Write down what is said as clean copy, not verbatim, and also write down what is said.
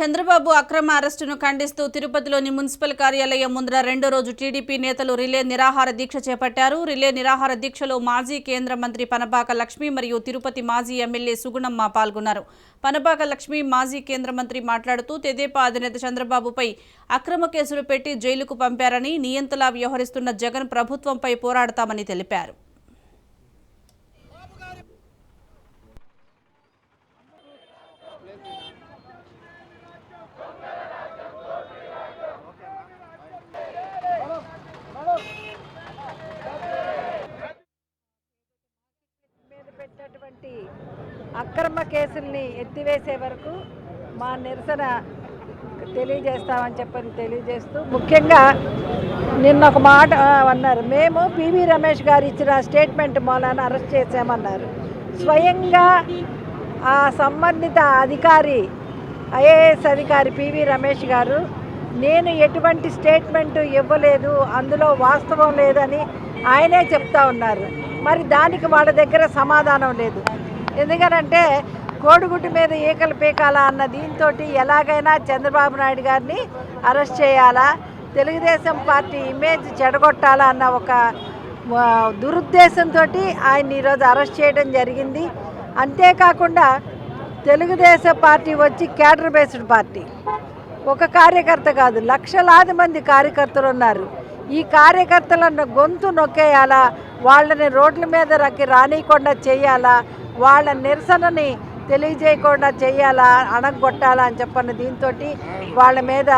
చంద్రబాబు అక్రమ అరెస్టును ఖండిస్తూ తిరుపతిలోని మున్సిపల్ కార్యాలయం ముందర రెండో రోజు టీడీపీ నేతలు రిలే నిరాహార దీక్ష చేపట్టారు. రిలే నిరాహార దీక్షలో మాజీ కేంద్ర మంత్రి పనబాక లక్ష్మి మరియు తిరుపతి మాజీ ఎమ్మెల్యే సుగుణమ్మ పాల్గొన్నారు. పనబాక లక్ష్మి మాజీ కేంద్ర మంత్రి మాట్లాడుతూ తెదేపా అధినేత చంద్రబాబుపై అక్రమ కేసులు పెట్టి జైలుకు పంపారని, నియంతలా వ్యవహరిస్తున్న జగన్ ప్రభుత్వంపై పోరాడతామని తెలిపారు. అక్రమ కేసుల్ని ఎత్తివేసే వరకు మా నిరసన తెలియజేస్తామని తెలియజేస్తూ, ముఖ్యంగా నిన్న ఒక మాట అన్నారు, మేము పివి రమేష్ గారు ఇచ్చిన స్టేట్మెంట్ మూలాన అరెస్ట్ చేశామన్నారు. స్వయంగా ఆ సంబంధిత అధికారి ఐఏఎస్ అధికారి పివి రమేష్ గారు నేను ఎటువంటి స్టేట్మెంట్ ఇవ్వలేదు, అందులో వాస్తవం లేదని ఆయనే చెప్తా ఉన్నారు. మరి దానికి వాళ్ళ దగ్గర సమాధానం లేదు. ఎందుకనంటే కోడిగుడ్డు మీద ఈకలు పీకాలా అన్న దీంతో ఎలాగైనా చంద్రబాబు నాయుడు గారిని అరెస్ట్ చేయాలా, తెలుగుదేశం పార్టీ ఇమేజ్ చెడగొట్టాలా అన్న ఒక దురుద్దేశంతో ఆయన్ని ఈరోజు అరెస్ట్ చేయడం జరిగింది. అంతేకాకుండా తెలుగుదేశం పార్టీ వచ్చి క్యాడర్ బేస్డ్ పార్టీ, ఒక కార్యకర్త కాదు, లక్షలాది మంది కార్యకర్తలు ఉన్నారు. ఈ కార్యకర్తలను గొంతు నొక్కేయాలా, వాళ్ళని రోడ్ల మీద రానియకుండా చేయాలా, వాళ్ళ నిరసనని తెలియజేయకుండా చేయాలా, అణగొట్టాలా అని చెప్పన్న దీంతో వాళ్ళ మీద